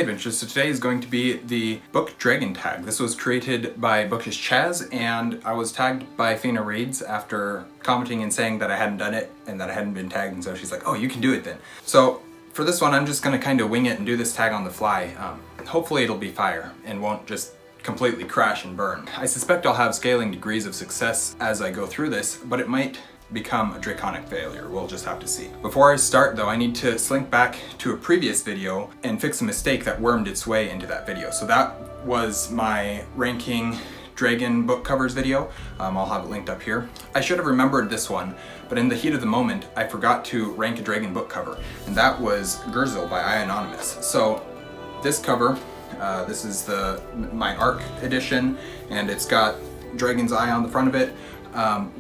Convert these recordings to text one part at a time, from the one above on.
Hey Adventures, so today is going to be the book dragon tag. This was created by Bookish Chaz, and I was tagged by Fina Reeds after commenting and saying that I hadn't done it and that I hadn't been tagged, and so she's like, oh, you can do it then. So for this one, I'm just gonna kind of wing it and do this tag on the fly. Hopefully it'll be fire and won't just completely crash and burn. I suspect I'll have scaling degrees of success as I go through this, but it might become a draconic failure. We'll just have to see. Before I start though, I need to slink back to a previous video and fix a mistake that wormed its way into that video. So that was my ranking dragon book covers video. I'll have it linked up here. I should have remembered this one, but in the heat of the moment, I forgot to rank a dragon book cover, and that was Gerzel by Ianonymous. So this cover, this is my ARC edition, and it's got Dragon's Eye on the front of it.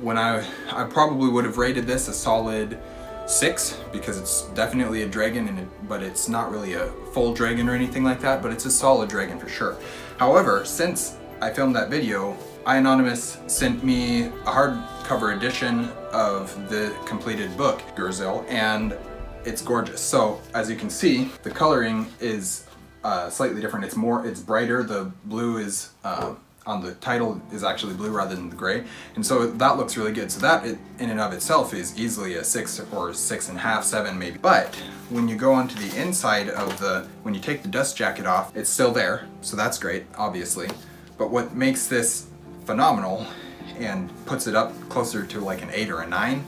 When I probably would have rated this a solid 6 because it's definitely a dragon, but it's not really a full dragon or anything like that, but it's a solid dragon for sure. However, since I filmed that video, Ianonymous sent me a hardcover edition of the completed book, Gerzel, and it's gorgeous. So as you can see, the coloring is slightly different. It's brighter. The blue is on the title is actually blue rather than the gray, and so that looks really good. So that in and of itself is easily a 6 or 6.5, 7 maybe. But when you go onto the inside of when you take the dust jacket off, it's still there, so that's great, obviously. But what makes this phenomenal and puts it up closer to like an 8 or a 9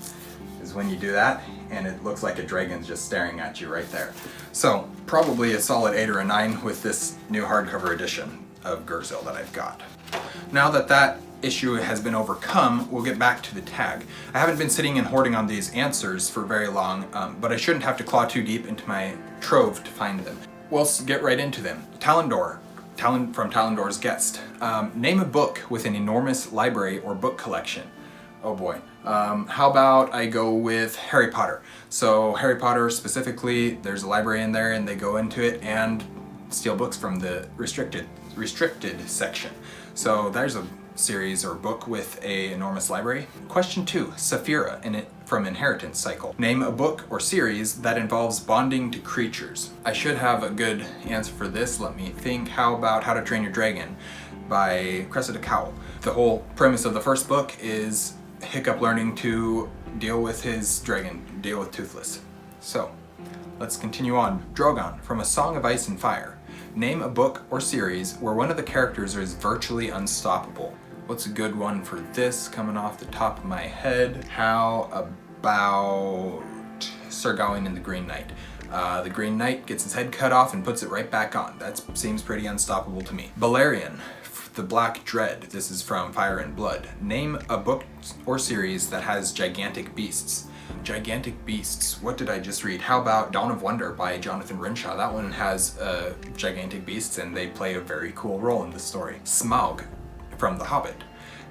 is when you do that, and it looks like a dragon's just staring at you right there. So probably a solid 8 or a 9 with this new hardcover edition of Gerzel that I've got. Now that that issue has been overcome, we'll get back to the tag. I haven't been sitting and hoarding on these answers for very long, but I shouldn't have to claw too deep into my trove to find them. We'll get right into them. Talindor, from Talindor's Guest. Name a book with an enormous library or book collection. Oh boy. How about I go with Harry Potter. So Harry Potter specifically, there's a library in there and they go into it and steal books from the restricted section. So there's a series or book with an enormous library. Question 2, Saphira from Inheritance Cycle. Name a book or series that involves bonding to creatures. I should have a good answer for this. Let me think. How about How to Train Your Dragon by Cressida Cowell. The whole premise of the first book is Hiccup learning to deal with his dragon, deal with Toothless. So let's continue on. Drogon from A Song of Ice and Fire. Name a book or series where one of the characters is virtually unstoppable. What's a good one for this coming off the top of my head? How about Sir Gawain and the Green Knight? The Green Knight gets his head cut off and puts it right back on. That seems pretty unstoppable to me. Balerion the Black Dread. This is from Fire and Blood. Name a book or series that has gigantic beasts. Gigantic beasts. What did I just read? How about Dawn of Wonder by Jonathan Renshaw? That one has gigantic beasts and they play a very cool role in the story. Smaug from The Hobbit.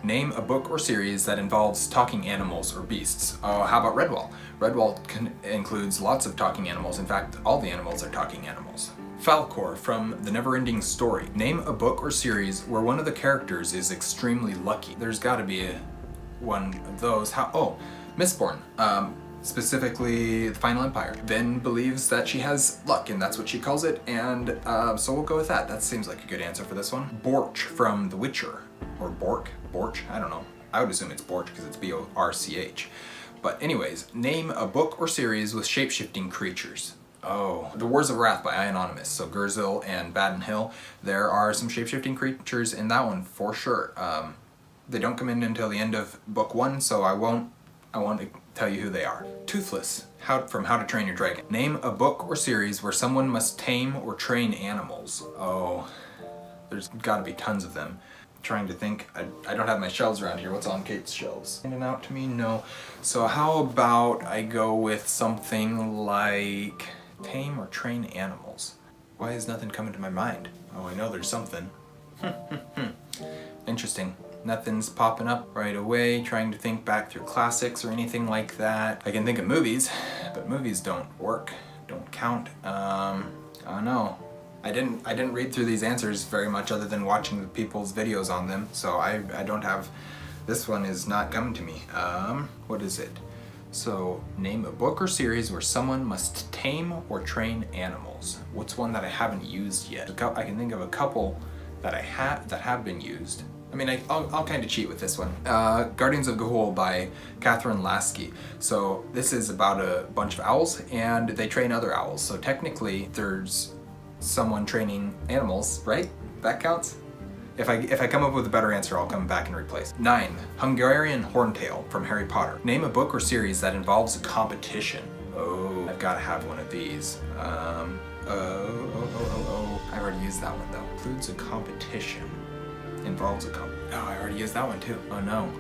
Name a book or series that involves talking animals or beasts. How about Redwall? Redwall includes lots of talking animals. In fact, all the animals are talking animals. Falkor from The Neverending Story. Name a book or series where one of the characters is extremely lucky. There's gotta be one of those. Mistborn. Specifically the Final Empire. Then believes that she has luck and that's what she calls it, and so we'll go with that. That seems like a good answer for this one. Borch from The Witcher. Or Borch, I don't know. I would assume it's Borch because it's B-O-R-C-H. But anyways, name a book or series with shapeshifting creatures. Oh, The Wars of Wrath by Ianonymous. So Gerzel and Baden Hill. There are some shapeshifting creatures in that one for sure. They don't come in until the end of book 1, so I won't tell you who they are. Toothless, from How to Train Your Dragon. Name a book or series where someone must tame or train animals. Oh, there's gotta be tons of them. Trying to think. I don't have my shelves around here. What's on Kate's shelves? Handing out to me? No. So how about I go with something like tame or train animals? Why is nothing coming to my mind? Oh, I know there's something. Interesting. Nothing's popping up right away. Trying to think back through classics or anything like that. I can think of movies, but movies don't work, don't count. I don't know. I didn't read through these answers very much other than watching the people's videos on them, so I don't have, this one is not coming to me. What is it? So, name a book or series where someone must tame or train animals. What's one that I haven't used yet? I can think of a couple that have been used. I mean, I'll kind of cheat with this one. Guardians of Ga'Hoole by Catherine Lasky. So this is about a bunch of owls, and they train other owls. So technically, there's someone training animals, right? That counts? If I come up with a better answer, I'll come back and replace. 9. Hungarian Horntail from Harry Potter. Name a book or series that involves a competition. Oh, I've got to have one of these. I already used that one though. Includes a competition. Involves a Oh, I already used that one too. Oh no.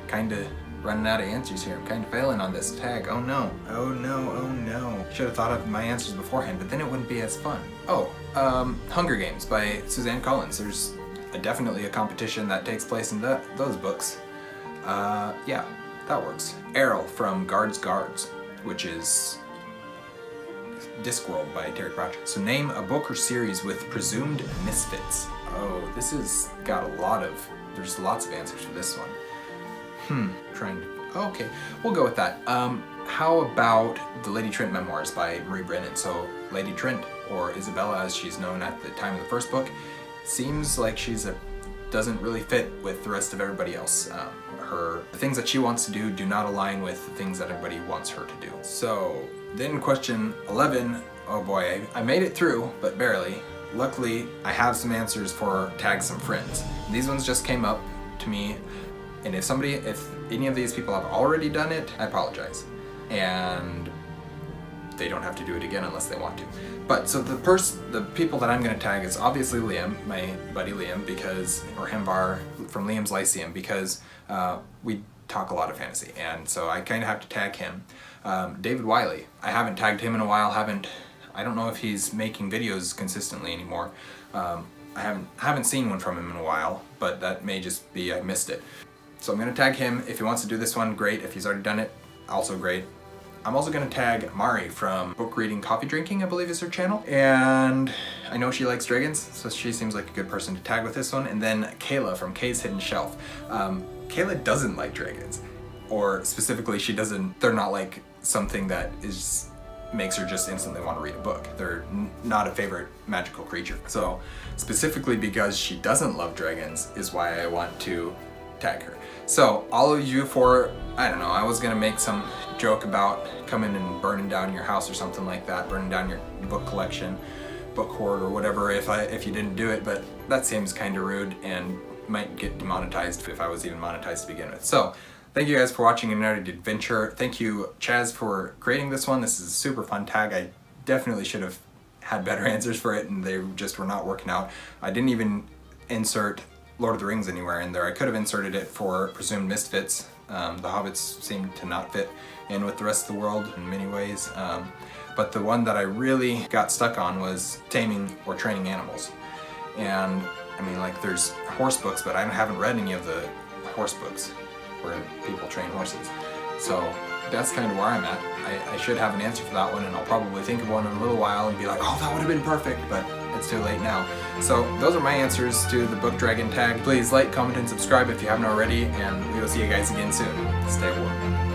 Kinda running out of answers here. I'm kinda failing on this tag. Oh no. Oh no, oh no. Should have thought of my answers beforehand, but then it wouldn't be as fun. Oh, Hunger Games by Suzanne Collins. There's definitely a competition that takes place in those books. Yeah, that works. Errol from Guards, which is Discworld by Terry Pratchett. So name a book or series with presumed misfits. Oh, this has got there's lots of answers for this one. Okay, we'll go with that. How about the Lady Trent memoirs by Marie Brennan? So Lady Trent, or Isabella as she's known at the time of the first book, seems like doesn't really fit with the rest of everybody else. The things that she wants to do not align with the things that everybody wants her to do. So then question 11, oh boy, I made it through, but barely. Luckily, I have some answers for Tag Some Friends. These ones just came up to me, and if any of these people have already done it, I apologize. And they don't have to do it again unless they want to. But so the people that I'm gonna tag is obviously Liam, my buddy Liam, or Hembar from Liam's Lyceum, because we talk a lot of fantasy, and so I kind of have to tag him. David Wiley, I haven't tagged him in a while. I don't know if he's making videos consistently anymore. I haven't seen one from him in a while, but that may just be I missed it. So I'm gonna tag him. If he wants to do this one, great. If he's already done it, also great. I'm also gonna tag Mari from Book Reading Coffee Drinking, I believe is her channel. And I know she likes dragons, so she seems like a good person to tag with this one. And then Kayla from Kay's Hidden Shelf. Kayla doesn't like dragons, or specifically they're not like something that makes her just instantly want to read a book. They're not a favorite magical creature. So specifically because she doesn't love dragons is why I want to tag her. So all of you I was gonna make some joke about coming and burning down your house or something like that, burning down your book collection, book hoard or whatever if you didn't do it, but that seems kind of rude and might get demonetized if I was even monetized to begin with. So thank you guys for watching Untitled Adventure. Thank you, Chaz, for creating this one. This is a super fun tag. I definitely should have had better answers for it, and they just were not working out. I didn't even insert Lord of the Rings anywhere in there. I could have inserted it for presumed misfits. The Hobbits seem to not fit in with the rest of the world in many ways. But the one that I really got stuck on was taming or training animals. And I mean, like, there's horse books, but I haven't read any of the horse books where people train horses. So that's kind of where I'm at. I should have an answer for that one, and I'll probably think of one in a little while and be like, oh, that would have been perfect, but it's too late now. So those are my answers to the Book Dragon tag. Please like, comment, and subscribe if you haven't already, and we will see you guys again soon. Stay warm.